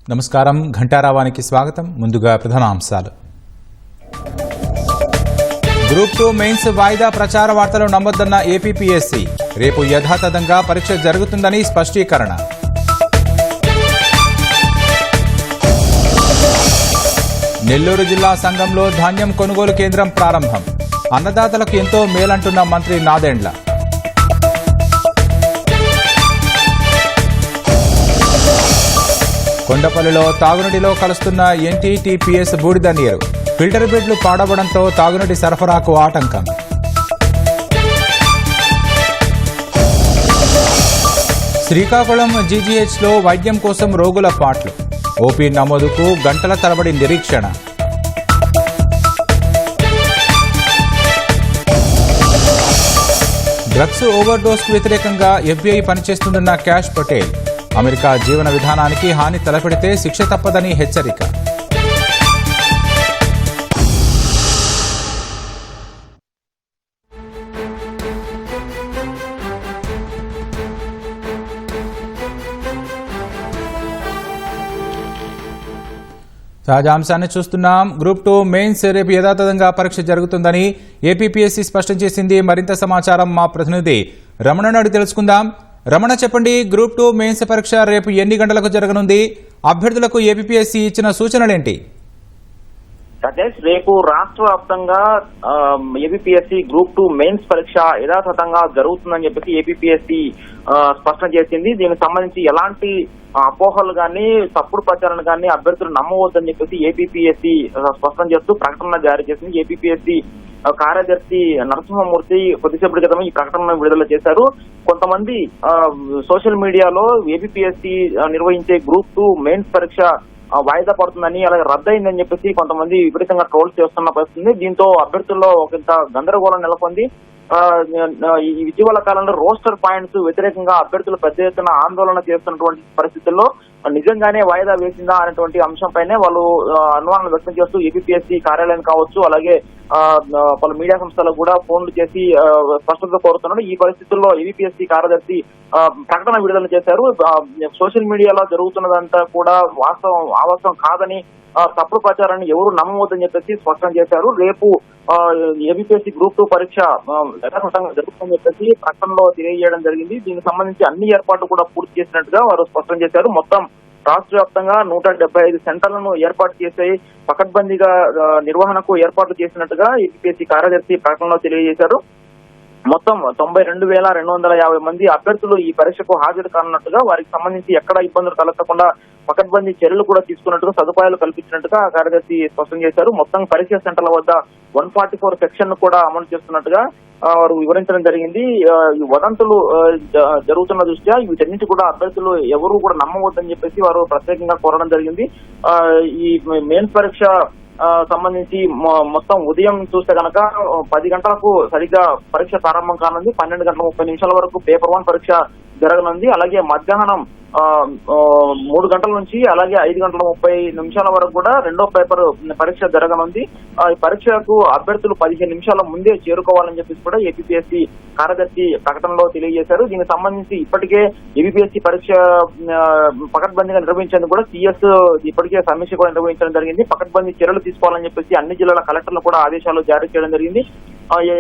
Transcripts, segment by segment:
నమస్కారం, ఘంటారావానికి స్వాగతం. ముందుగా ప్రధానాంశాలు. గ్రూప్ 2 మెయిన్స్ వాయిదా ప్రచార వార్తలు నమ్మొద్దన్న ఏపీపీఎస్సీ. రేపు యథాతథంగా పరీక్ష జరుగుతుందని స్పష్టీకరణ. నెల్లూరు జిల్లా సంఘంలో ధాన్యం కొనుగోలు కేంద్రం ప్రారంభం. అన్నదాతలకు ఎంతో మేలంటున్న మంత్రి నాదెండ్ల. కొండపల్లిలో తాగునీటిలో కలుస్తున్న ఎన్టీటీపీఎస్ బూడిద నీరు. ఫిల్టర్ బెడ్లు పాడవడంతో తాగునీటి సరఫరాకు ఆటంకం. శ్రీకాకుళం జీజీహెచ్లో వైద్యం కోసం రోగుల పాట్లు. ఓపీ నమోదుకు గంటల తరబడి నిరీక్షణ. డ్రగ్స్ ఓవర్డోస్కు వ్యతిరేకంగా ఎఫ్బీఐ పనిచేస్తుందన్న క్యాష్ పటేల్. అమెరికా జీవన విధానానికి హాని తలపెడితే శిక్ష తప్పదని హెచ్చరిక. తాజా అంశాన్ని చూస్తున్నాం. గ్రూప్ 2 మెయిన్స్ రేపు యథాతథంగా పరీక్ష జరుగుతుందని ఏపీపీఎస్సీ స్పష్టం చేసింది. మరింత సమాచారం మా ప్రతినిధి రమణ అడిగి తెలుసుకుందాం. రమణ, చెప్పండి, గ్రూప్ 2 మెయిన్స్ పరీక్ష రేపు ఎన్ని గంటలకు జరగనుంది? అభ్యర్థులకు ఏపీపీఎస్సీ ఇచ్చిన సూచనలేంటి? సతీష్, రేపు రాష్ట్ర వ్యాప్తంగా ఏపీపీఎస్సీ గ్రూప్ 2 మెయిన్స్ పరీక్ష యథాతథంగా జరుగుతుందని చెప్పేసి ఏపీపీఎస్సీ స్పష్టం చేసింది. దీనికి సంబంధించి ఎలాంటి అపోహలు కానీ తప్పుడు ప్రచారాలు కానీ అభ్యర్థులు నమ్మవద్దని చెప్పేసి ఏపీపీఎస్సీ స్పష్టం చేస్తూ ప్రకటన జారీ చేసింది. ఏపీపీఎస్సీ కార్యదర్శి నరసింహమూర్తి కొద్దిసేపటి క్రితం ఈ ప్రకటనను విడుదల చేశారు. కొంతమంది సోషల్ మీడియాలో ఏపీపీఎస్సీ నిర్వహించే గ్రూప్ 2 మెయిన్స్ పరీక్ష వాయిదా పడుతుందని, అలాగే రద్దయిందని చెప్పేసి కొంతమంది విపరీతంగా ట్రోల్స్ చేస్తున్న పరిస్థితి. దీంతో అభ్యర్థుల్లో ఒకంత గందరగోళం నెలకొంది. ఈ ఇటీవల కాలంలో రోస్టర్ పాయింట్స్ వ్యతిరేకంగా అభ్యర్థులు పెద్ద ఎత్తున ఆందోళన చేస్తున్నటువంటి పరిస్థితుల్లో నిజంగానే వాయిదా వేసిందా అనేటువంటి అంశంపైనే వాళ్ళు అనుమానం వ్యక్తం చేస్తూ ఏపీపీఎస్సీ కార్యాలయం కావచ్చు, అలాగే పలు మీడియా సంస్థలకు కూడా ఫోన్లు చేసి స్పష్టత కోరుతున్నారు. ఈ పరిస్థితుల్లో ఏపీపీఎస్సీ కార్యదర్శి ప్రకటన విడుదల చేశారు. సోషల్ మీడియాలో జరుగుతున్నదంతా కూడా వాస్తవం కాదని, తప్పుడు ప్రచారాన్ని ఎవరు నమ్మవద్దని చెప్పేసి స్పష్టం చేశారు. రేపు ఏపీపీఎస్సీ గ్రూప్ 2 పరీక్ష యథాతథంగా జరుగుతుందని చెప్పేసి ప్రకటనలో తెలియజేయడం జరిగింది. దీనికి సంబంధించి అన్ని ఏర్పాట్లు కూడా పూర్తి చేసినట్టుగా వారు స్పష్టం చేశారు. మొత్తం రాష్ట్ర వ్యాప్తంగా 175 సెంటర్లను ఏర్పాటు చేసి పకడ్బందీగా నిర్వహణకు ఏర్పాట్లు చేసినట్టుగా ఏపీపీఎస్సీ కార్యదర్శి ప్రకటనలో తెలియజేశారు. మొత్తం 92,250 మంది అభ్యర్థులు ఈ పరీక్షకు హాజరు కానున్నట్టుగా, వారికి సంబంధించి ఎక్కడ ఇబ్బందులు కలగకుండా పకడ్బందీ చర్యలు కూడా తీసుకున్నట్టుగా, సదుపాయాలు కల్పించినట్టుగా కార్యదర్శి స్పష్టం చేశారు. మొత్తం పరీక్ష సెంటర్ల వద్ద 144 సెక్షన్ కూడా అమలు చేస్తున్నట్టుగా వారు వివరించడం జరిగింది. ఈ వదంతులు జరుగుతున్న దృష్ట్యా వీటన్నిటి కూడా అభ్యర్థులు ఎవరు కూడా నమ్మవద్దని చెప్పేసి వారు ప్రత్యేకంగా కోరడం జరిగింది. ఈ మెయిన్స్ పరీక్ష సంబంధించి మొత్తం ఉదయం చూస్తే కనుక 10 గంటలకు సరిగ్గా పరీక్ష ప్రారంభం కానుంది. 12:30 వరకు పేపర్ 1 పరీక్ష జరగనుంది. అలాగే మధ్యాహ్నం 3 గంటల నుంచి అలాగే 5:30 వరకు కూడా రెండో పేపర్ పరీక్ష జరగనుంది. ఈ పరీక్షకు అభ్యర్థులు 15 నిమిషాల ముందే చేరుకోవాలని చెప్పేసి కూడా ఏపీపీఎస్సీ కార్యదర్శి ప్రకటనలో తెలియజేశారు. దీనికి సంబంధించి ఇప్పటికే ఏపీపీఎస్సీ పరీక్ష పకడ్బందీగా నిర్వహించేందుకు కూడా సీఎస్ ఇప్పటికే సమీక్ష కూడా నిర్వహించడం జరిగింది. పకడ్బందీ చర్యలు తీసుకోవాలని చెప్పేసి అన్ని జిల్లాల కలెక్టర్లు కూడా ఆదేశాలు జారీ చేయడం జరిగింది.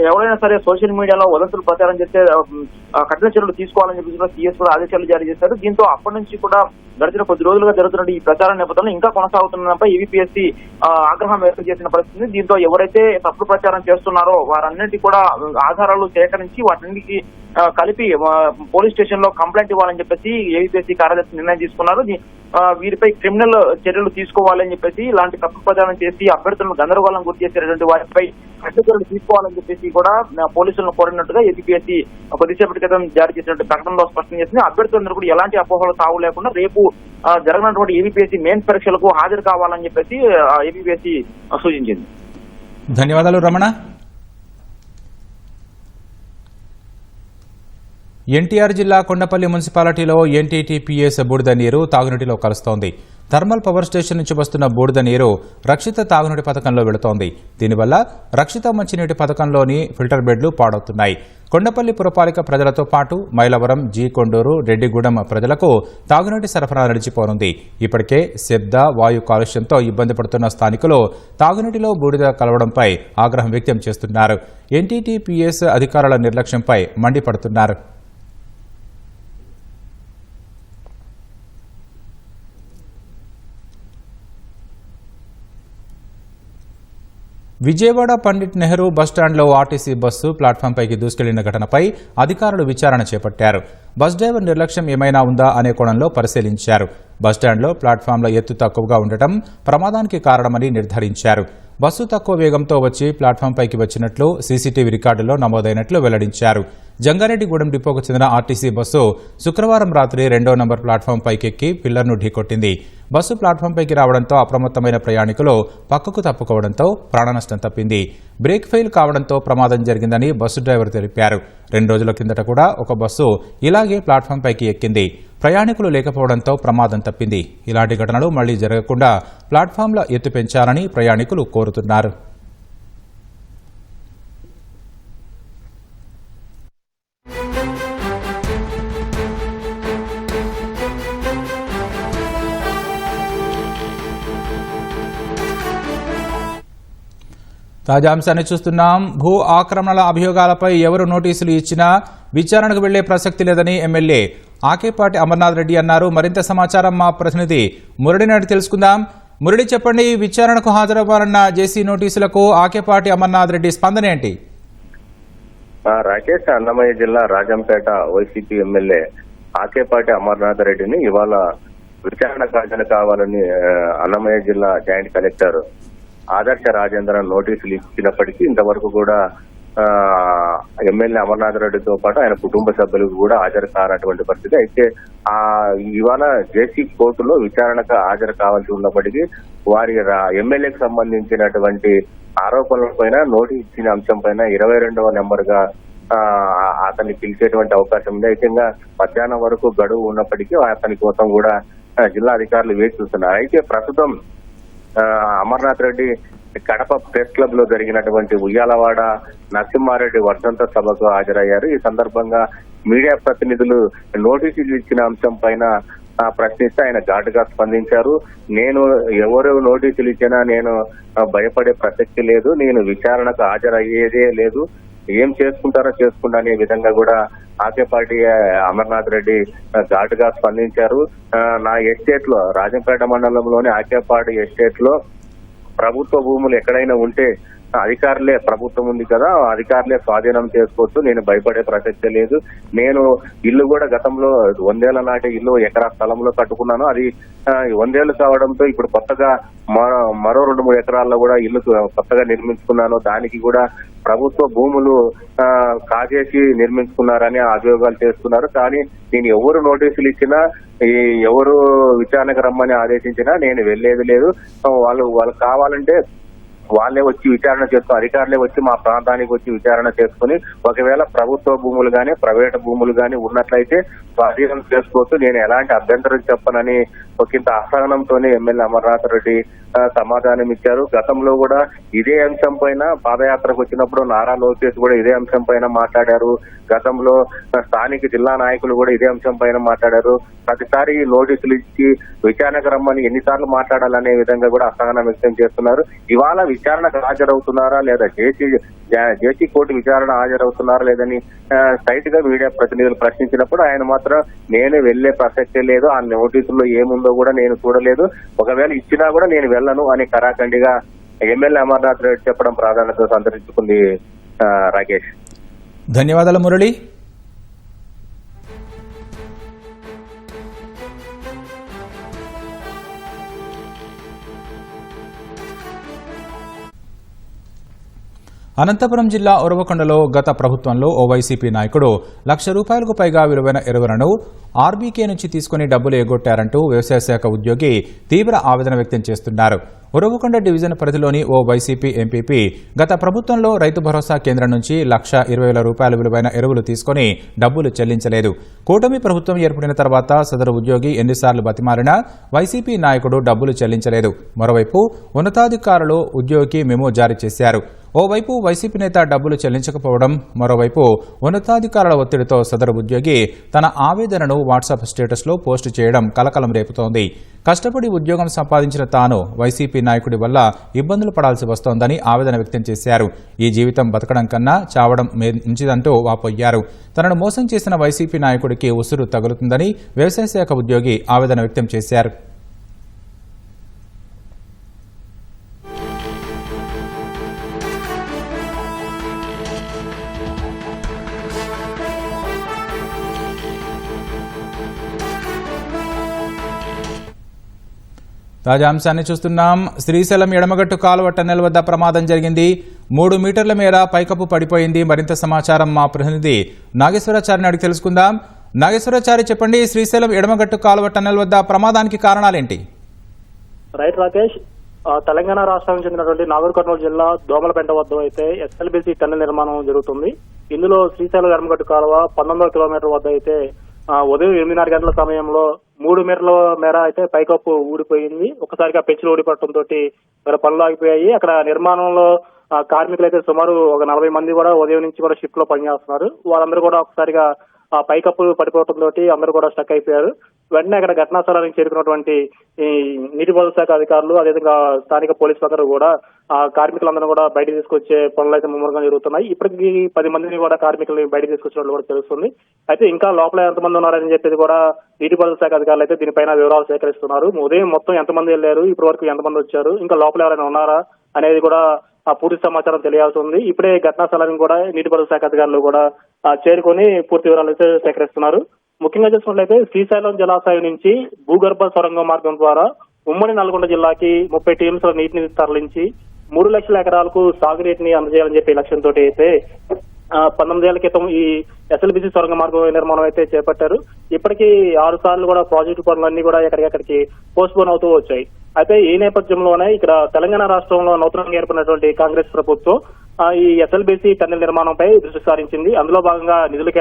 ఎవరైనా సరే సోషల్ మీడియాలో వదంతులు ప్రచారం చేస్తే కఠిన చర్యలు తీసుకోవాలని చెప్పి సీఎస్ కూడా ఆదేశాలు జారీ చేశారు. దీంతో అప్పటి నుంచి కూడా గడిచిన కొద్ది రోజులుగా జరుగుతున్న ఈ ప్రచారం నేపథ్యంలో ఇంకా కొనసాగుతున్నపై ఏపీపీఎస్సీ ఆగ్రహం వ్యక్తం చేసిన పరిస్థితి. దీంతో ఎవరైతే తప్పుడు ప్రచారం చేస్తున్నారో వారన్నింటి కూడా ఆధారాలు సేకరించి వాటన్నిటికీ కలిపి పోలీస్ స్టేషన్ లో కంప్లైంట్ ఇవ్వాలని చెప్పేసి ఏపీఎస్సీ కార్యదర్శి నిర్ణయం తీసుకున్నారు. వీరిపై క్రిమినల్ చర్యలు తీసుకోవాలని చెప్పేసి, ఇలాంటి తప్పుడు ప్రచారం చేసి అభ్యర్థులను గందరగోళం గురి చేసేటువంటి వారిపై కఠిన చర్యలు తీసుకోవాలని చెప్పేసి కూడా పోలీసులను కోరినట్టుగా ఏపీఎస్సీ కొద్దిసేపటి క్రితం జారీ చేసినట్టు ప్రకటనలో స్పష్టం చేసింది. అభ్యర్థులందరూ కూడా ఎలాంటి అపోహలు తావు లేకుండా రేపు జరగనటువంటి ఏపీఎస్సీ మెయిన్స్ పరీక్షలకు హాజరు కావాలని చెప్పేసి ఏపీఎస్సీ సూచించింది. ధన్యవాదాలు రమణ. ఎన్టీఆర్ జిల్లా కొండపల్లి మున్సిపాలిటీలో ఎన్టీటీపీఎస్ బూడిద నీరు తాగునీటిలో కలుస్తోంది. థర్మల్ పవర్ స్టేషన్ నుంచి వస్తున్న బూడిద నీరు రక్షిత తాగునీటి పథకంలో వెళుతోంది. దీనివల్ల రక్షిత మంచినీటి పథకంలోని ఫిల్టర్ బెడ్లు పాడవుతున్నాయి. కొండపల్లి పురపాలిక ప్రజలతో పాటు మైలవరం, జీ కొండూరు, రెడ్డిగూడెం ప్రజలకు తాగునీటి సరఫరా నిలిచిపోనుంది. ఇప్పటికే శబ్ద, వాయు కాలుష్యంతో ఇబ్బంది పడుతున్న స్థానికులు తాగునీటిలో బూడిద కలవడంపై ఆగ్రహం వ్యక్తం చేస్తున్నారు. ఎన్టీటీపీఎస్ అధికారుల నిర్లక్ష్యంపై మండిపడుతున్నారు. విజయవాడ పండిట్ నెహ్రూ బస్టాండ్లో ఆర్టీసీ బస్సు ప్లాట్ఫాంపైకి దూసుకెళ్లిన ఘటనపై అధికారులు విచారణ చేపట్టారు. బస్ డ్రైవర్ నిర్లక్ష్యం ఏమైనా ఉందా అనే కోణంలో పరిశీలించారు. బస్టాండ్లో ప్లాట్ఫాంల ఎత్తు తక్కువగా ఉండటం ప్రమాదానికి కారణమని నిర్ధారించారు. బస్సు తక్కువ వేగంతో వచ్చి ప్లాట్ఫాంపైకి వచ్చినట్లు సీసీటీవీ రికార్డులో నమోదైనట్లు వెల్లడించారు. జంగారెడ్డిగూడెం డిపోకు చెందిన ఆర్టీసీ బస్సు శుక్రవారం రాత్రి 2వ నంబర్ ప్లాట్ఫాంపైకి ఎక్కి పిల్లర్ను ఢీకొట్టింది. బస్సు ప్లాట్ఫాంపైకి రావడంతో అప్రమత్తమైన ప్రయాణికులు పక్కకు తప్పుకోవడంతో ప్రాణనష్టం తప్పింది. బ్రేక్ ఫెయిల్ కావడంతో ప్రమాదం జరిగిందని బస్సు డ్రైవర్ తెలిపారు. 2 రోజుల కిందట కూడా ఒక బస్సు ఇలాగే ప్లాట్ఫాంపైకి ఎక్కింది. ప్రయాణికులు లేకపోవడంతో ప్రమాదం తప్పింది. ఇలాంటి ఘటనలు మళ్లీ జరగకుండా ప్లాట్ఫాంల ఎత్తు పెంచాలని ప్రయాణికులు కోరుతున్నారు. తాజా అంశాన్ని చూస్తున్నాం. భూ ఆక్రమణల అభియోగాలపై ఎవరు నోటీసులు ఇచ్చినా విచారణకు వెళ్లే ప్రసక్తి లేదని ఎమ్మెల్యే ఆకేపాటి అమర్నాథ్ రెడ్డి అన్నారు. మరింత సమాచారం మా ప్రతినిధి మురళి నాటి తెలుసుకుందాం. మురళి, చెప్పండి, విచారణకు హాజరవ్వాలన్న జేసీ నోటీసులకు ఆకేపాటి అమర్నాథ్ రెడ్డి స్పందన ఏంటి? రాకేష్, అన్నమయ్య జిల్లా రాజంపేట వైసీపీ ఎమ్మెల్యే ఆకేపాటి అమర్నాథ్ రెడ్డిని ఇవాళ విచారణకు హాజరు కావాలని అన్నమయ్య జిల్లా జాయింట్ కలెక్టర్ ఆదర్శ రాజేంద్రన్ నోటీసులు ఇచ్చినప్పటికీ ఇంతవరకు కూడా ఎమ్మెల్యే అమర్నాథ్ రెడ్డితో పాటు ఆయన కుటుంబ సభ్యులకు కూడా హాజరు కానటువంటి పరిస్థితి. అయితే ఇవాళ జేసీ కోర్టులో విచారణకు హాజరు కావాల్సి ఉన్నప్పటికీ వారి ఎమ్మెల్యేకి సంబంధించినటువంటి ఆరోపణలపైన నోటీస్ ఇచ్చిన అంశం పైన 22వ నెంబర్ గా అతన్ని పిలిచేటువంటి అవకాశం ఉంది. అయితే మధ్యాహ్నం వరకు గడువు ఉన్నప్పటికీ అతని కోసం కూడా జిల్లా అధికారులు వేచి చూస్తున్నారు. అయితే ప్రస్తుతం అమర్నాథ్ రెడ్డి కడప ప్రెస్ క్లబ్ లో జరిగినటువంటి ఉయ్యాలవాడ నరసింహారెడ్డి వర్ధంత సభకు హాజరయ్యారు. ఈ సందర్భంగా మీడియా ప్రతినిధులు నోటీసులు ఇచ్చిన అంశం పైన ప్రశ్నిస్తే ఆయన ఘాటుగా స్పందించారు. నేను ఎవరు నోటీసులు ఇచ్చినా నేను భయపడే ప్రసక్తి లేదు, నేను విచారణకు హాజరయ్యేదే లేదు, ఏం చేసుకుంటారో చేసుకుంటా అనే విధంగా కూడా ఆకేపాటి అమర్నాథ్ రెడ్డి ఘాటుగా స్పందించారు. నా ఎస్టేట్ లో రాజంపేట మండలంలోని ఆకేపాటి ఎస్టేట్ లో ప్రభుత్వ భూములు ఎక్కడైనా ఉంటే అధికారులే, ప్రభుత్వం ఉంది కదా, అధికారులే స్వాధీనం చేసుకోవచ్చు, నేను భయపడే ప్రసక్తే లేదు. నేను ఇల్లు కూడా గతంలో 100 ఏళ్ల నాటి ఇల్లు ఎకరా స్థలంలో కట్టుకున్నాను. అది 100 ఏళ్లు కావడంతో ఇప్పుడు కొత్తగా మరో 2-3 ఎకరాల్లో కూడా ఇల్లు కొత్తగా నిర్మించుకున్నాను. దానికి కూడా ప్రభుత్వ భూములు కాజేసి నిర్మించుకున్నారని అభియోగాలు చేస్తున్నారు. కానీ నేను ఎవరు నోటీసులు ఇచ్చినా, ఎవరు విచారణకు రమ్మని ఆదేశించినా నేను వెళ్లేది లేదు. వాళ్ళు కావాలంటే వాళ్ళే వచ్చి విచారణ చేసుకుని, అధికారులే వచ్చి మా ప్రాంతానికి వచ్చి విచారణ చేసుకుని ఒకవేళ ప్రభుత్వ భూములు గానీ ప్రైవేట్ భూములు గానీ ఉన్నట్లయితే స్వాధీనం చేసుకోవచ్చు, నేను ఎలాంటి అభ్యంతరం చెప్పనని ఒకంత అసహనంతోనే ఎమ్మెల్యే అమర్నాథ్ రెడ్డి సమాధానం ఇచ్చారు. గతంలో కూడా ఇదే అంశం పైన పాదయాత్రకు వచ్చినప్పుడు నారా లోకేష్ కూడా ఇదే అంశం పైన మాట్లాడారు. గతంలో స్థానిక జిల్లా నాయకులు కూడా ఇదే అంశం పైన మాట్లాడారు. ప్రతిసారి నోటీసులు ఇచ్చి విచారణకు రమ్మని ఎన్నిసార్లు మాట్లాడాలనే విధంగా కూడా అసహనం వ్యక్తం చేస్తున్నారు. ఇవాళ విచారణకు హాజరవుతున్నారా లేదా, జేసీ కోర్టు విచారణ హాజరవుతున్నారా లేదని స్ట్రైట్ గా మీడియా ప్రతినిధులు ప్రశ్నించినప్పుడు ఆయన మాత్రం నేను వెళ్లే ప్రసక్తే లేదు, ఆ నోటీసుల్లో ఏముందో కూడా నేను చూడలేదు, ఒకవేళ ఇచ్చినా కూడా నేను వెళ్ళను అని కరాఖండిగా ఎమ్మెల్యే అమర్నాథ్ రెడ్డి చెప్పడం ప్రాధాన్యత సంతరించుకుంది. రాకేష్, ధన్యవాదాలు మురళి. అనంతపురం జిల్లా ఉరవకొండలో గత ప్రభుత్వంలో ఓ వైసీపీ నాయకుడు ₹1,00,000 పైగా విలువైన ఎరువులను ఆర్బీకే నుంచి తీసుకుని డబ్బులు ఎగ్గొట్టారంటూ వ్యవసాయ శాఖ ఉద్యోగి తీవ్ర ఆవేదన వ్యక్తం చేస్తున్నారు. ఉరవకొండ డివిజన్ పరిధిలోని ఓ వైసీపీ ఎంపీపీ గత ప్రభుత్వంలో రైతు భరోసా కేంద్రం నుంచి ₹1,20,000 విలువైన ఎరువులు తీసుకుని డబ్బులు చెల్లించలేదు. కూటమి ప్రభుత్వం ఏర్పడిన తర్వాత సదరు ఉద్యోగి ఎన్నిసార్లు బతిమాలినా వైసీపీ నాయకుడు డబ్బులు చెల్లించలేదు. మరోవైపు ఉన్నతాధికారులు ఉద్యోగికి మెమో జారీ చేశారు. ఓవైపు వైసీపీ నేత డబ్బులు చెల్లించకపోవడం, మరోవైపు ఉన్నతాధికారుల ఒత్తిడితో సదరు ఉద్యోగి తన ఆవేదనను వాట్సాప్ స్టేటస్లో పోస్టు చేయడం కలకలం రేపుతోంది. కష్టపడి ఉద్యోగం సంపాదించిన తాను వైసీపీ నాయకుడి వల్ల ఇబ్బందులు పడాల్సి వస్తోందని ఆవేదన వ్యక్తం చేశారు. ఈ జీవితం బతకడం కన్నా చావడం మంచిదంటూ వాపోయారు. తనను మోసం చేసిన వైసీపీ నాయకుడికి ఉసురు తగులుతుందని వ్యవసాయ శాఖ ఉద్యోగి ఆవేదన వ్యక్తం చేశారు. తాజా అంశాన్ని చూస్తున్నాం. శ్రీశైలం ఎడమగట్టు కాలువ టన్నెల్ వద్ద ప్రమాదం జరిగింది. 3 మీటర్ల మేర పైకప్పు పడిపోయింది. మరింత సమాచారం మా ప్రతినిధి నాగేశ్వరాచారిని అడిగి తెలుసుకుందాం. నాగేశ్వరాచారి, చెప్పండి, శ్రీశైలం ఎడమగట్టు కాలువ టన్నెల్ వద్ద ప్రమాదానికి కారణాలేంటి? రైట్ రాకేష్, తెలంగాణ రాష్ట్రానికి చెందినటువంటి నాగర్ కర్నూలు జిల్లా దోమలపెంట వద్ద అయితే ఎస్ఎల్బీసీ టన్నెల్ నిర్మాణం జరుగుతుంది. ఇందులో శ్రీశైలం ఎడమగట్టు కాలువ 19వ కిలోమీటర్ వద్ద అయితే ఉదయం 8:30 గంటల సమయంలో 3 మీటర్ల మేర అయితే పైకప్పు ఊడిపోయింది. ఒకసారిగా పెచ్చులు ఊడిపడటంతో మరి పనులు ఆగిపోయాయి. అక్కడ నిర్మాణంలో కార్మికులు అయితే సుమారు ఒక 40 మంది కూడా ఉదయం నుంచి కూడా షిఫ్ట్ లో పనిచేస్తున్నారు. వాళ్ళందరూ కూడా ఒకసారిగా ఆ పైకప్పు పడిపోవడంతో అందరూ కూడా స్టక్ అయిపోయారు. వెంటనే అక్కడ ఘటనా స్థలానికి చేరుకున్నటువంటి ఈ నీటిపారుదల శాఖ అధికారులు, అదేవిధంగా స్థానిక పోలీసులు అందరూ కూడా ఆ కార్మికులందరూ కూడా బయట తీసుకొచ్చే పనులు అయితే ముమ్మరంగా జరుగుతున్నాయి. ఇప్పటికీ 10 మందిని కూడా కార్మికుల్ని బయట తీసుకొచ్చినట్లు కూడా తెలుస్తుంది. అయితే ఇంకా లోపల ఎంతమంది ఉన్నారని చెప్పేది కూడా నీటిపారుదల శాఖ అధికారులు అయితే దీనిపైన వివరాలు సేకరిస్తున్నారు. ఉదయం మొత్తం ఎంతమంది వెళ్లారు, ఇప్పటి వరకు ఎంతమంది వచ్చారు, ఇంకా లోపల ఎవరైనా ఉన్నారా అనేది కూడా ఆ పూర్తి సమాచారం తెలియాల్సి ఉంది. ఇప్పుడే ఘటనా స్థలానికి కూడా నీటిపారుదల శాఖ అధికారులు కూడా చేరుకొని పూర్తి వివరాలు అయితే సేకరిస్తున్నారు. ముఖ్యంగా చూసుకున్నట్లయితే శ్రీశైలం జలాశయం నుంచి భూగర్భ సొరంగ మార్గం ద్వారా ఉమ్మడి నల్గొండ జిల్లాకి 30 టీఎంసీల నీటిని తరలించి 3 లక్షల ఎకరాలకు సాగునీటిని అందజేయాలని చెప్పే లక్ష్యంతో అయితే 19 ఏళ్ల క్రితం ఈ ఎస్ఎల్బీసీ సొరంగ మార్గం నిర్మాణం అయితే చేపట్టారు. ఇప్పటికీ 6 సార్లు కూడా ప్రాజెక్టు పనులన్నీ కూడా ఎక్కడికెక్కడికి పోస్ట్ పోన్ అవుతూ వచ్చాయి. అయితే ఈ నేపథ్యంలోనే ఇక్కడ తెలంగాణ రాష్ట్రంలో నూతనంగా ఏర్పడినటువంటి కాంగ్రెస్ ప్రభుత్వం ఈ ఎస్ఎల్బీసీ టన్నెల్ నిర్మాణంపై దృష్టి సారించింది. అందులో భాగంగా నిధులు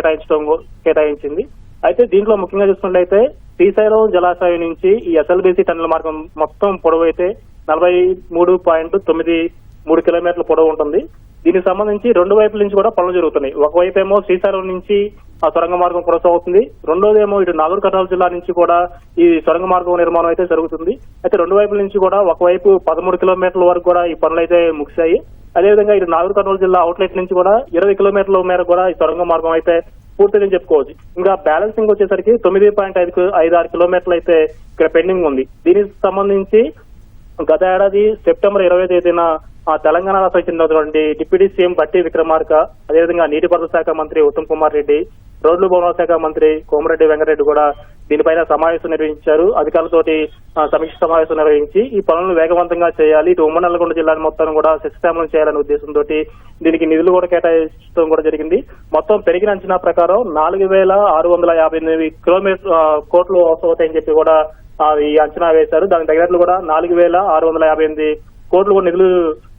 కేటాయించింది. అయితే దీంట్లో ముఖ్యంగా చూసుకున్నట్లయితే శ్రీశైలం జలాశయం నుంచి ఈ ఎస్ఎల్బీసీ టన్నెల్ మార్గం మొత్తం పొడవు అయితే 43.93 కిలోమీటర్ల పొడవు ఉంటుంది. దీనికి సంబంధించి 2 వైపుల నుంచి కూడా పనులు జరుగుతున్నాయి. ఒకవైపు ఏమో శ్రీశైలం నుంచి ఆ సొరంగ మార్గం కొనసాగుతుంది, రెండోదేమో ఇటు నాగర్ కర్నూలు జిల్లా నుంచి కూడా ఈ సొరంగ మార్గం నిర్మాణం అయితే జరుగుతుంది. అయితే 2 వైపుల నుంచి కూడా ఒకవైపు 13 కిలోమీటర్ల వరకు కూడా ఈ పనులు అయితే ముగిశాయి. అదేవిధంగా ఇటు నాగర్ కర్నూలు జిల్లా అవుట్లెట్ నుంచి కూడా 20 కిలోమీటర్ల మేర కూడా ఈ సొరంగ మార్గం అయితే పూర్తిని చెప్పుకోవచ్చు. ఇంకా బ్యాలెన్సింగ్ వచ్చేసరికి 9.56 కిలోమీటర్లు అయితే ఇక్కడ పెండింగ్ ఉంది. దీనికి సంబంధించి గత ఏడాది సెప్టెంబర్ 20వ తేదీన తెలంగాణ రాష్ట్రానికి చెందినటువంటి డిప్యూటీ సీఎం బట్టి విక్రమార్క, అదేవిధంగా నీటిపారుదల శాఖ మంత్రి ఉత్తమ్ కుమార్ రెడ్డి, రోడ్లు భవనాల శాఖ మంత్రి కోమరెడ్డి వెంకటరెడ్డి కూడా దీనిపైన సమావేశం నిర్వహించారు. అధికారులతోటి సమీక్ష సమావేశం నిర్వహించి ఈ పనులను వేగవంతంగా చేయాలి, ఇటు ఉమ్మడి నల్గొండ జిల్లాని మొత్తం కూడా శిక్షామలం చేయాలనే ఉద్దేశంతో దీనికి నిధులు కూడా కేటాయించడం కూడా జరిగింది. మొత్తం పెరిగిన అంచనా ప్రకారం 4,658 కోట్లు అవసరమవుతాయని చెప్పి కూడా ఈ అంచనా వేశారు. దానికి తగినట్లు కూడా 4,658 కోట్లు కూడా నిధులు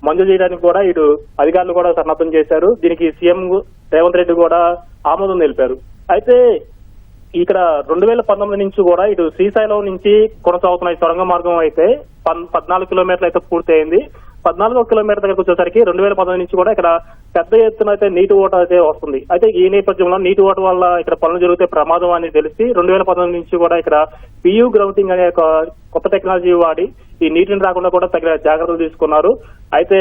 మంజూరు చేయడానికి కూడా ఇటు అధికారులు కూడా సన్నద్ధం చేశారు. దీనికి సీఎం రేవంత్ రెడ్డి కూడా ఆమోదం తెలిపారు. అయితే ఇక్కడ 2019 నుంచి కూడా ఇటు శ్రీశైలం నుంచి కొనసాగుతున్న ఈ సొరంగ మార్గం అయితే 14 కిలోమీటర్లు అయితే పూర్తయింది. 14వ కిలోమీటర్ దగ్గరకు వచ్చేసరికి 2019 నుంచి కూడా ఇక్కడ పెద్ద ఎత్తున అయితే నీటి ఓట అయితే వస్తుంది. అయితే ఈ నేపథ్యంలో నీటి ఓట వల్ల ఇక్కడ పనులు జరిగితే ప్రమాదం అని తెలిసి 2019 నుంచి కూడా ఇక్కడ పియూ గ్రౌటింగ్ అనే ఒక కొత్త టెక్నాలజీ వాడి ఈ నీటిని రాకుండా కూడా తగిన జాగ్రత్తలు తీసుకున్నారు. అయితే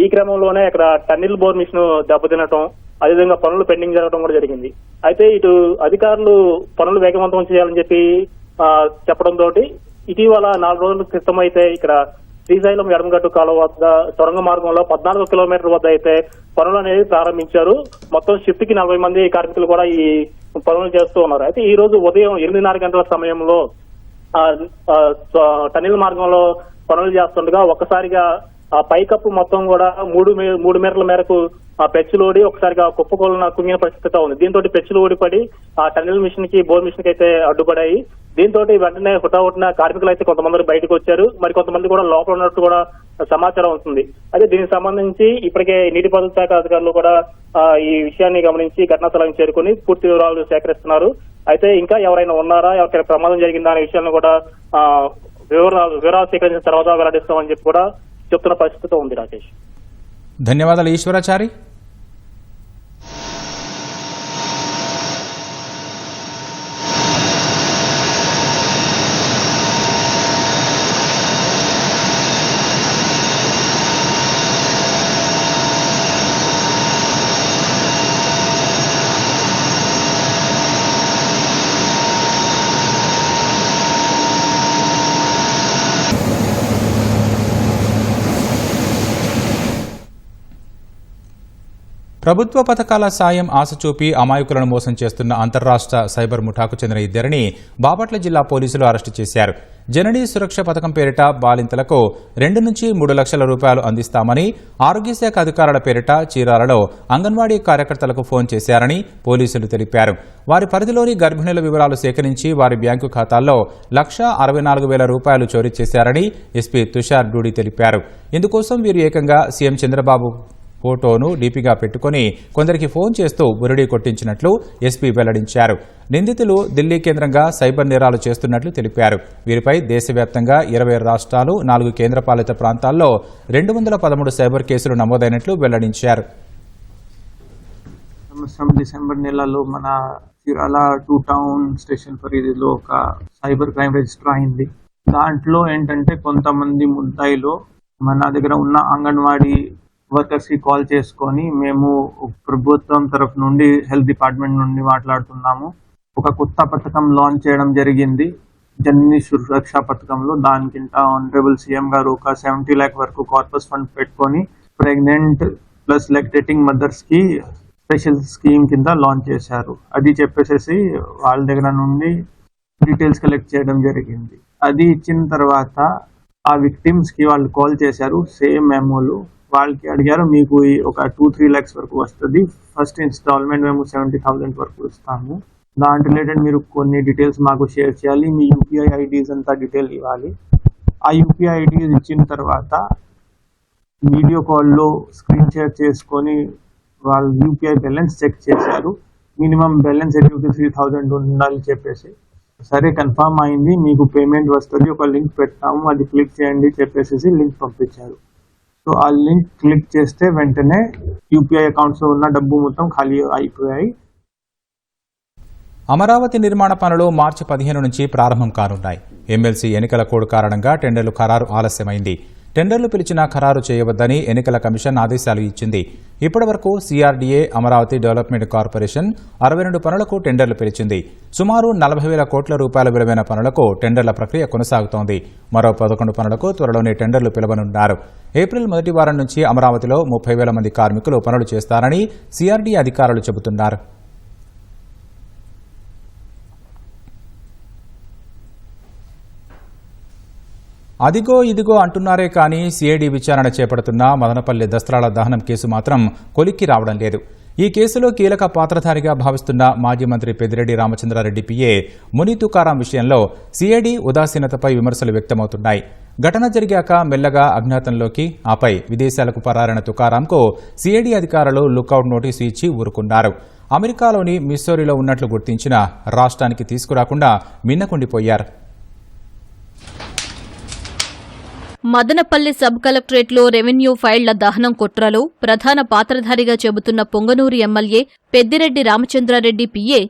ఈ క్రమంలోనే ఇక్కడ టన్నెల్ బోర్ మిషన్ దెబ్బతినటం, అదేవిధంగా పనులు పెండింగ్ జరగడం కూడా జరిగింది. అయితే ఇటు అధికారులు పనులు వేగవంతం చేయాలని చెప్పి చెప్పడంతో ఇటీవల 4 రోజుల క్రితం అయితే ఇక్కడ శ్రీశైలం ఎడమగట్టు కాలువ వద్ద సొరంగ మార్గంలో 14 కిలోమీటర్ల వద్ద అయితే పనులు అనేది ప్రారంభించారు. మొత్తం షిఫ్ట్ కి 40 మంది కార్మికులు కూడా ఈ పనులు చేస్తూ ఉన్నారు. అయితే ఈ రోజు ఉదయం 8:30 గంటల సమయంలో టన్నెల్ మార్గంలో పనులు చేస్తుండగా ఒక్కసారిగా ఆ పైకప్పు మొత్తం కూడా 3 మీటర్ల మేరకు ఆ పెచ్చులోడి ఒకసారిగా కుప్పకొలిన కుంగిన పరిస్థితితో ఉంది. దీంతో పెచ్చులు ఊడిపడి ఆ టన్నెల్ మిషన్ కి బోర్ మిషన్ కి అయితే అడ్డుపడాయి. దీంతో వెంటనే హుటాహుటిన కార్మికులు అయితే కొంతమంది బయటకు వచ్చారు, మరి కొంతమంది కూడా లోపల ఉన్నట్టు కూడా సమాచారం అవుతుంది. అయితే దీనికి సంబంధించి ఇప్పటికే నీటిపారుదల శాఖ అధికారులు కూడా ఈ విషయాన్ని గమనించి ఘటనా స్థలానికి చేరుకుని పూర్తి వివరాలు సేకరిస్తున్నారు. అయితే ఇంకా ఎవరైనా ఉన్నారా, ఎవరికైనా ప్రమాదం జరిగిందా అనే విషయాన్ని కూడా వివరాలు సేకరించిన తర్వాత వెల్లడిస్తామని చెప్పి కూడా చెప్తున్న పరిస్థితితో ఉంది. రాకేష్, ధన్యవాదాలు ఈశ్వరాచారి. ప్రభుత్వ పథకాల సాయం ఆశ చూపి అమాయకులను మోసం చేస్తున్న అంతర్రాష్ట్ర సైబర్ ముఠాకు చెందిన ఇద్దరిని బాపట్ల జిల్లా పోలీసులు అరెస్టు చేశారు. జననీ సురక్ష పథకం పేరిట బాలింతలకు 2 నుంచి 3 లక్షల రూపాయలు అందిస్తామని ఆరోగ్య శాఖ అధికారుల పేరిట చీరాలలో అంగన్వాడీ కార్యకర్తలకు ఫోన్ చేశారని పోలీసులు తెలిపారు. వారి పరిధిలోని గర్భిణుల వివరాలు సేకరించి వారి బ్యాంకు ఖాతాల్లో 1,64,000 రూపాయలు చోరీ చేశారని ఎస్పీ తుషార్ డూడి తెలిపారు. ఇందుకోసం వీరు ఏకంగా సీఎం చంద్రబాబు ఫోటోను డీపీగా పెట్టుకుని కొందరికి ఫోన్ చేస్తూ బురిడీ కొట్టించినట్లు ఎస్పీ వెల్లడించారు. నిందితులు ఢిల్లీ కేంద్రంగా సైబర్ నేరాలు చేస్తున్నట్లు తెలిపారు. వీరిపై దేశవ్యాప్తంగా 20 రాష్ట్రాలు 4 కేంద్రపాలిత ప్రాంతాల్లో 213 సైబర్ కేసులు నమోదైనట్లు వెల్లడించారు. డిసెంబర్ నెలలో మన చీరాల 2 టౌన్ స్టేషన్ పరిధిలో ఒక సైబర్ క్రైమ్ రిజిస్టర్ అయింది. దాంట్లో ఏంటంటే కొంతమంది ముద్దాయిలు మన దగ్గర ఉన్న అంగన్వాడీ వర్కర్స్ కి కాల్ చేసుకొని మేము ప్రభుత్వం తరఫు నుండి హెల్త్ డిపార్ట్మెంట్ నుండి మాట్లాడుతున్నాము, ఒక కొత్త పథకం లాంచ్ చేయడం జరిగింది జననీ సురక్ష పథకంలో. దానికింత ఆనరబుల్ సీఎం గారు ఒక 70 lakh వరకు కార్పస్ ఫండ్ పెట్టుకొని ప్రెగ్నెంట్ ప్లస్ లాక్టేటింగ్ మదర్స్ కి స్పెషల్ స్కీమ్ కింద లాంచ్ చేశారు. అది చెప్పేసి వాళ్ళ దగ్గర నుండి డీటెయిల్స్ కలెక్ట్ చేయడం జరిగింది. అది ఇచ్చిన తర్వాత ఆ విక్టిమ్స్ కి వాళ్ళు కాల్ చేశారు, సేమ్ మెమోలు వాళ్ళకి అడిగారు, మీకు ఒక 2-3 lakhs వరకు వస్తుంది, ఫస్ట్ ఇన్స్టాల్మెంట్ మేము 70,000 వరకు ఇస్తాము, దాని రిలేటెడ్ మీరు కొన్ని డీటెయిల్స్ మాకు షేర్ చేయాలి, మీ యూపీఐ ఐడీస్ అంతా డీటెయిల్ ఇవ్వాలి. ఆ యూపీఐ ఐడీస్ ఇచ్చిన తర్వాత వీడియో కాల్లో స్క్రీన్ షేర్ చేసుకొని వాళ్ళు యూపీఐ బ్యాలెన్స్ చెక్ చేశారు. మినిమం బ్యాలెన్స్ 3,000 ఉండాలి చెప్పేసి, సరే కన్ఫర్మ్ అయింది, మీకు పేమెంట్ వస్తుంది, ఒక లింక్ పెడతాము అది క్లిక్ చేయండి చెప్పేసి లింక్ పంపించారు. సో ఆ లింక్ క్లిక్ చేస్తే వెంటనే యూపీఐ అకౌంట్స్ లో ఉన్న డబ్బు మొత్తం ఖాళీ అయిపోయాయి. అమరావతి నిర్మాణ పనులు మార్చి 15 నుంచి ప్రారంభం కానున్నాయి. ఎమ్మెల్సీ ఎన్నికల కోడ్ కారణంగా టెండర్లు ఖరారు ఆలస్యమైంది. టెండర్లు పిలిచినా ఖరారు చేయవద్దని ఎన్నికల కమిషన్ ఆదేశాలు ఇచ్చింది. ఇప్పటివరకు సిఆర్డీఏ, అమరావతి డెవలప్మెంట్ కార్పొరేషన్ 62 పనులకు టెండర్లు పిలిచింది. సుమారు 40,000 కోట్ల రూపాయల విలువైన పనులకు టెండర్ల ప్రక్రియ కొనసాగుతోంది. మరో 11 పనులకు త్వరలోనే టెండర్లు పిలవనున్నారు. ఏప్రిల్ మొదటి వారం నుంచి అమరావతిలో 30,000 మంది కార్మికులు పనులు చేస్తారని సిఆర్డీఏ అధికారులు చెబుతున్నారు. అదిగో ఇదిగో అంటున్నారే కానీ సిఐడి విచారణ చేపడుతున్న మదనపల్లి దస్త్రాల దహనం కేసు మాత్రం కొలిక్కి రావడం లేదు. ఈ కేసులో కీలక పాత్రధారిగా భావిస్తున్న మాజీ మంత్రి పెద్దిరెడ్డి రామచంద్రారెడ్డి పిఏ ముని తుకారాం విషయంలో సిఐడి ఉదాసీనతపై విమర్శలు వ్యక్తమవుతున్నాయి. ఘటన జరిగాక మెల్లగా అజ్ఞాతంలోకి, ఆపై విదేశాలకు పరారైన తుకారాంకు సిఐడి అధికారులు లుకౌట్ నోటీసు ఇచ్చి ఊరుకున్నారు. అమెరికాలోని మిస్సోరీలో ఉన్నట్లు గుర్తించిన రాష్ట్రానికి తీసుకురాకుండా మిన్నకుండిపోయారు. మదనపల్లి సబ్ కలెక్టరేట్లో రెవెన్యూ ఫైళ్ల దహనం కుట్రలో ప్రధాన పాత్రధారిగా చెబుతున్న పొంగనూరు ఎమ్మెల్యే పెద్దిరెడ్డి రామచంద్రారెడ్డి పిఏ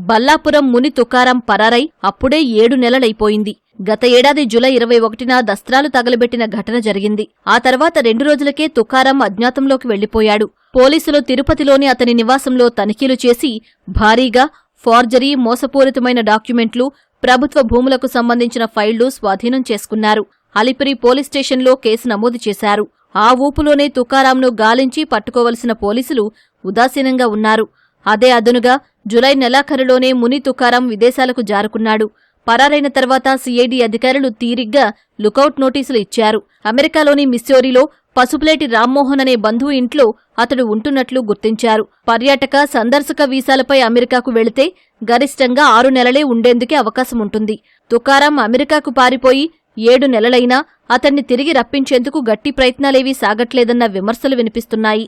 బల్లాపురం ముని తుకారాం పరారై అప్పుడే 7 నెలలైపోయింది. గత ఏడాది జూలై 21న దస్త్రాలు తగలబెట్టిన ఘటన జరిగింది. ఆ తర్వాత 2 రోజులకే తుకారాం అజ్ఞాతంలోకి వెళ్లిపోయాడు. పోలీసులు తిరుపతిలోని అతని నివాసంలో తనిఖీలు చేసి భారీగా ఫోర్జరీ, మోసపూరితమైన డాక్యుమెంట్లు, ప్రభుత్వ భూములకు సంబంధించిన ఫైళ్లు స్వాధీనం చేసుకున్నారు. అలిపిరి పోలీస్ స్టేషన్లో కేసు నమోదు చేశారు. ఆ ఊపులోనే తుకారాంను గాలించి పట్టుకోవలసిన పోలీసులు ఉదాసీనంగా ఉన్నారు. అదే అదనుగా జులై నెలాఖరులోనే ముని తుకారాం విదేశాలకు జారుకున్నాడు. పరారైన తర్వాత సిఐడి అధికారులు తీరిగ్గా లుకౌట్ నోటీసులు ఇచ్చారు. అమెరికాలోని మిస్సోరీలో పసుపులేటి రామ్మోహన్ అనే బంధువు ఇంట్లో అతడు ఉంటున్నట్లు గుర్తించారు. పర్యాటక, సందర్శక వీసాలపై అమెరికాకు వెళితే గరిష్టంగా 6 నెలలే ఉండేందుకే అవకాశముంటుంది. తుకారాం అమెరికాకు పారిపోయి 7 నెలలైనా అతన్ని తిరిగి రప్పించేందుకు గట్టి ప్రయత్నాలేవీ సాగట్లేదన్న విమర్శలు వినిపిస్తున్నాయి.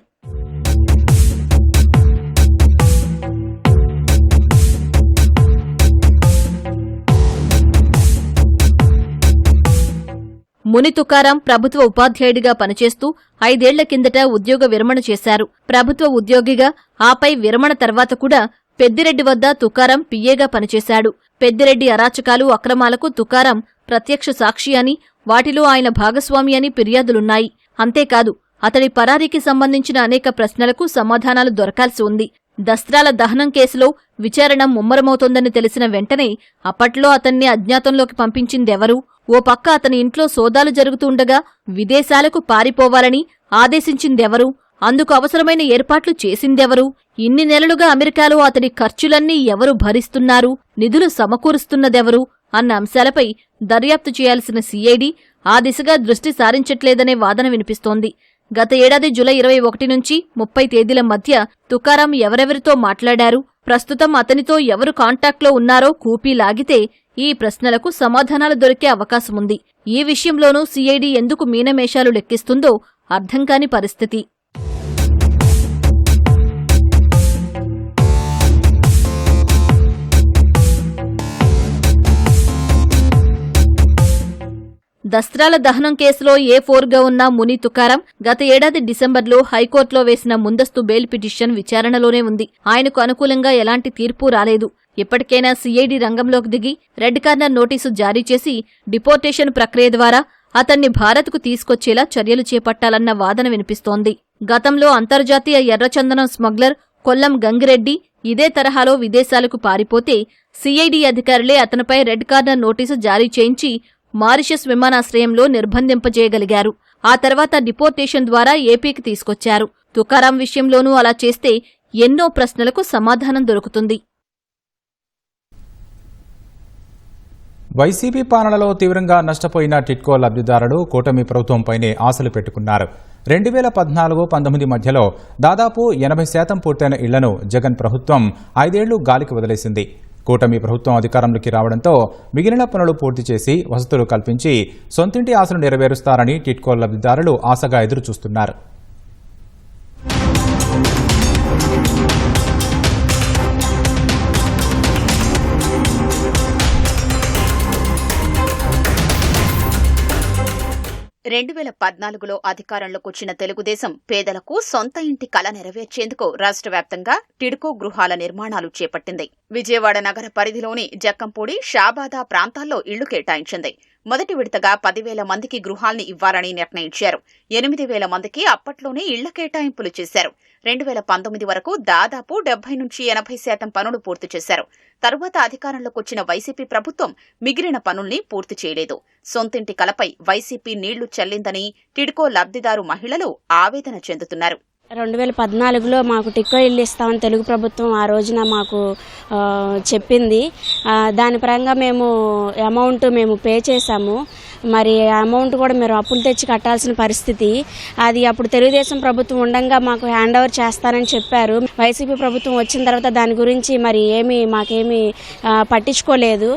ముని తుకారాం ప్రభుత్వ ఉపాధ్యాయుడిగా పనిచేస్తూ 5 ఏళ్ల కిందట ఉద్యోగ విరమణ చేశారు. ప్రభుత్వ ఉద్యోగిగా, ఆపై విరమణ తర్వాత కూడా పెద్దిరెడ్డి వద్ద తుకారాం పిఏగా పనిచేశాడు. పెద్దిరెడ్డి అరాచకాలు, అక్రమాలకు తుకారాం ప్రత్యక్ష సాక్షి అని, వాటిలో ఆయన భాగస్వామి అని ఫిర్యాదులున్నాయి. అంతేకాదు, అతడి పరారీకి సంబంధించిన అనేక ప్రశ్నలకు సమాధానాలు దొరకాల్సి ఉంది. దస్త్రాల దహనం కేసులో విచారణ ముమ్మరమవుతోందని తెలిసిన వెంటనే అప్పట్లో అతన్ని అజ్ఞాతంలోకి పంపించిందెవరు? ఓ పక్క అతని ఇంట్లో సోదాలు జరుగుతుండగా విదేశాలకు పారిపోవాలని ఆదేశించిందెవరు? అందుకు అవసరమైన ఏర్పాట్లు చేసిందెవరు? ఇన్ని నెలలుగా అమెరికాలో అతడి ఖర్చులన్నీ ఎవరు భరిస్తున్నారు? నిధులు సమకూరుస్తున్నదెవరు? అన్న అంశాలపై దర్యాప్తు చేయాల్సిన సిఐడి ఆ దిశగా దృష్టి సారించట్లేదనే వాదన వినిపిస్తోంది. గత ఏడాది జూలై 21 నుంచి 30 తేదీల మధ్య తుకారాం ఎవరెవరితో మాట్లాడారు, ప్రస్తుతం అతనితో ఎవరు కాంటాక్ట్లో ఉన్నారో కూపీ లాగితే ఈ ప్రశ్నలకు సమాధానాలు దొరికే అవకాశముంది. ఈ విషయంలోనూ సిఐడి ఎందుకు మీనమేషాలు లెక్కిస్తుందో అర్థం కాని పరిస్థితి. దస్త్రాల దహనం కేసులో A4గా ఉన్న ముని తుకారాం గత ఏడాది డిసెంబర్లో హైకోర్టులో వేసిన ముందస్తు బెయిల్ పిటిషన్ విచారణలోనే ఉంది. ఆయనకు అనుకూలంగా ఎలాంటి తీర్పు రాలేదు. ఇప్పటికైనా సిఐడి రంగంలోకి దిగి రెడ్ కార్నర్ నోటీసు జారీ చేసి డిపోర్టేషన్ ప్రక్రియ ద్వారా అతన్ని భారత్కు తీసుకొచ్చేలా చర్యలు చేపట్టాలన్న వాదన వినిపిస్తోంది. గతంలో అంతర్జాతీయ ఎర్రచందనం స్మగ్లర్ కొల్లం గంగిరెడ్డి ఇదే తరహాలో విదేశాలకు పారిపోతే సిఐడి అధికారులే అతనిపై రెడ్ కార్నర్ నోటీసు జారీ చేయించి మారిషస్ విమానాశ్రయంలో నిర్బంధింపజేయగలిగారు. ఆ తర్వాత డిపోర్టేషన్ ద్వారా ఏపీకి తీసుకొచ్చారు. తుకారాం విషయంలోనూ అలా చేస్తే ఎన్నో ప్రశ్నలకు సమాధానం దొరుకుతుంది. వైసీపీ పాలనలో తీవ్రంగా నష్టపోయిన టిడ్కో లబ్ధిదారులు కూటమి ప్రభుత్వంపైనే ఆశలు పెట్టుకున్నారు. 2014-19 మధ్యలో దాదాపు 80% పూర్తయిన ఇళ్లను జగన్ ప్రభుత్వం 5 ఏళ్లు గాలికి వదిలేసింది. కూటమి ప్రభుత్వం అధికారంలోకి రావడంతో మిగిలిన పనులు పూర్తి చేసి వసతులు కల్పించి సొంతింటి ఆశలు నెరవేరుస్తారని టిడ్కో లబ్ధిదారులు ఆశగా ఎదురుచూస్తున్నారు. రెండు 2014లో అధికారంలోకి వచ్చిన తెలుగుదేశం పేదలకు సొంత ఇంటి కల నెరవేర్చేందుకు రాష్ట్ర వ్యాప్తంగా టిడ్కో గృహాల నిర్మాణాలు చేపట్టింది. విజయవాడ నగర పరిధిలోని జక్కంపూడి, షాబాదా ప్రాంతాల్లో ఇళ్లు కేటాయించింది. మొదటి విడతగా 10,000 మందికి గృహాల్ని ఇవ్వాలని నిర్ణయించారు. 8,000 మందికి అప్పట్లోనే ఇళ్ల కేటాయింపులు చేశారు. 2019 వరకు దాదాపు 70-80% పనులు పూర్తి చేశారు. తరువాత అధికారంలోకి వచ్చిన వైసీపీ ప్రభుత్వం మిగిలిన పనుల్ని పూర్తి చేయలేదు. సొంతింటి కలపై వైసీపీ నీళ్లు చల్లిందని టిడ్కో లబ్ధిదారు మహిళలు ఆవేదన చెందుతున్నారు. 2014లో మాకు టిడ్కో ఇల్లు ఇస్తామని తెలుగు ప్రభుత్వం ఆ రోజున మాకు చెప్పింది. దాని పరంగా మేము అమౌంట్ పే చేశాము. మరి అమౌంట్ కూడా మీరు అప్పులు తెచ్చి కట్టాల్సిన పరిస్థితి. అది అప్పుడు తెలుగుదేశం ప్రభుత్వం ఉండగా మాకు హ్యాండ్ ఓవర్ చేస్తారని చెప్పారు. వైసీపీ ప్రభుత్వం వచ్చిన తర్వాత దాని గురించి మరి మాకేమీ పట్టించుకోలేదు.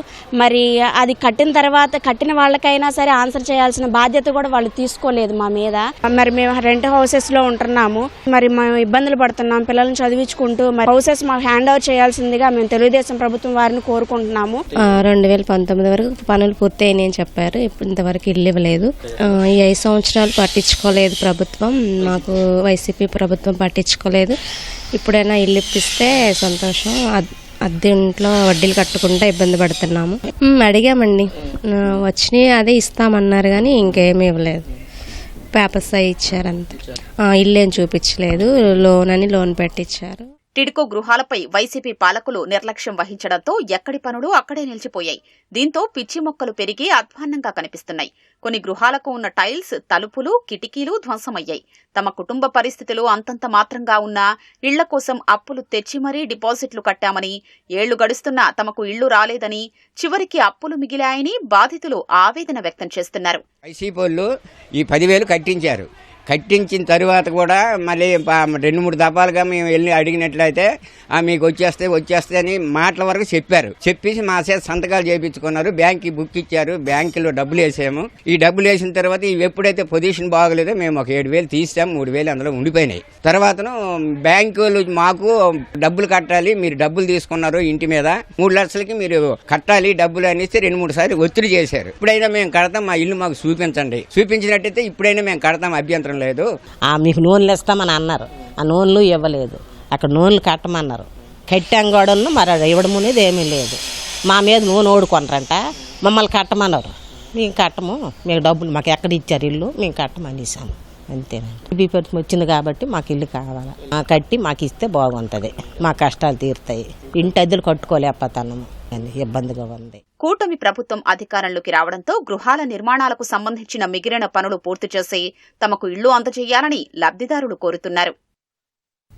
మరి అది కట్టిన తర్వాత కట్టిన వాళ్ళకైనా సరే ఆన్సర్ చేయాల్సిన బాధ్యత కూడా వాళ్ళు తీసుకోలేదు మా మీద. మరి మేము రెంట్ హౌసెస్లో ఉంటున్నాము. మరి మేము ఇబ్బందులు పడుతున్నాం. పిల్లలను చదివించుకుంటూ మరి హౌసెస్ మాకు హ్యాండ్ ఓవర్ చేయాల్సిందిగా మేము తెలుగుదేశం ప్రభుత్వం వారిని కోరుకుంటున్నాము. 2019 వరకు పనులు పూర్తయినాయని చెప్పారు. ఇంతవరకు ఇల్లు ఇవ్వలేదు. ఈ 5 సంవత్సరాలు పట్టించుకోలేదు ప్రభుత్వం. మాకు వైసీపీ ప్రభుత్వం పట్టించుకోలేదు. ఇప్పుడైనా ఇల్లు ఇప్పిస్తే సంతోషం. అద్దె ఇంట్లో వడ్డీలు కట్టుకుంటా ఇబ్బంది పడుతున్నాము. అడిగామండి, వచ్చినాయి అదే ఇస్తామన్నారు కానీ ఇంకేమీ ఇవ్వలేదు. పేపర్స్ అవి ఇచ్చారంతే. ఇల్లేం చూపించలేదు. లోన్ పెట్టించారు. టిడ్కో గృహాలపై వైసీపీ పాలకులు నిర్లక్ష్యం వహించడంతో ఎక్కడి పనులు అక్కడే నిలిచిపోయాయి. దీంతో పిచ్చి మొక్కలు పెరిగి అధ్వాన్నంగా కనిపిస్తున్నాయి. కొన్ని గృహాలకు ఉన్న టైల్స్, తలుపులు, కిటికీలు ధ్వంసమయ్యాయి. తమ కుటుంబ పరిస్థితులు అంతంత మాత్రంగా ఉన్నా ఇళ్ల కోసం అప్పులు తెచ్చి మరీ డిపాజిట్లు కట్టామని, ఏళ్లు గడుస్తున్నా తమకు ఇళ్లు రాలేదని, చివరికి అప్పులు మిగిలాయని బాధితులు ఆవేదన వ్యక్తం చేస్తున్నారు. వైసీపీ వాళ్ళు ఈ 10,000 కట్టించారు. కట్టించిన తరువాత కూడా మళ్ళీ 2-3 దఫాలుగా మేము వెళ్ళి అడిగినట్లయితే మీకు వచ్చేస్తే అని మాటల వరకు చెప్పేసి మా చేత సంతకాలు చేయించుకున్నారు. బ్యాంక్కి బుక్ ఇచ్చారు, బ్యాంకులో డబ్బులు వేసాము. ఈ డబ్బులు వేసిన తర్వాత ఇవి ఎప్పుడైతే పొజిషన్ బాగలేదో మేము ఒక 7,000 తీసాము, 3,000 అందులో ఉండిపోయినాయి. తర్వాతను బ్యాంకులు మాకు డబ్బులు కట్టాలి, మీరు డబ్బులు తీసుకున్నారు ఇంటి మీద 3 లక్షలకి మీరు కట్టాలి డబ్బులు అనేసి 2-3 సార్లు ఒత్తిడి చేశారు. ఇప్పుడైనా మేము కడతాం, మా ఇల్లు మాకు చూపించినట్టయితే ఇప్పుడైనా మేము కడతాం, అభ్యంతరం లేదు. మీకు నూనెలు ఇస్తామని అన్నారు, ఆ నూనెలు ఇవ్వలేదు. అక్కడ నూనెలు కట్టమన్నారు, కట్టాం గోడలను మరి ఇవ్వడం అనేది ఏమీ లేదు. మా మీద నూనె ఓడుకొనరంట, మమ్మల్ని కట్టమన్నారు. మేము కట్టము, మీకు డబ్బులు మాకు ఎక్కడ ఇచ్చారు ఇల్లు, మేము కట్టమనేసాము, అంతేనండి. బీపీ వచ్చింది కాబట్టి మాకు ఇల్లు కావాలి, కట్టి మాకు ఇస్తే బాగుంటుంది, మా కష్టాలు తీరుతాయి. ఇంటి అద్దెలు కట్టుకోలేకపోతున్నాము, ఇబ్బందిగా ఉంది. కూటమి ప్రభుత్వం అధికారంలోకి రావడంతో గృహాల నిర్మాణాలకు సంబంధించిన మిగిలిన పనులు పూర్తి చేసి తమకు ఇళ్లు అందజేయాలని లబ్ధిదారులు కోరుతున్నారు.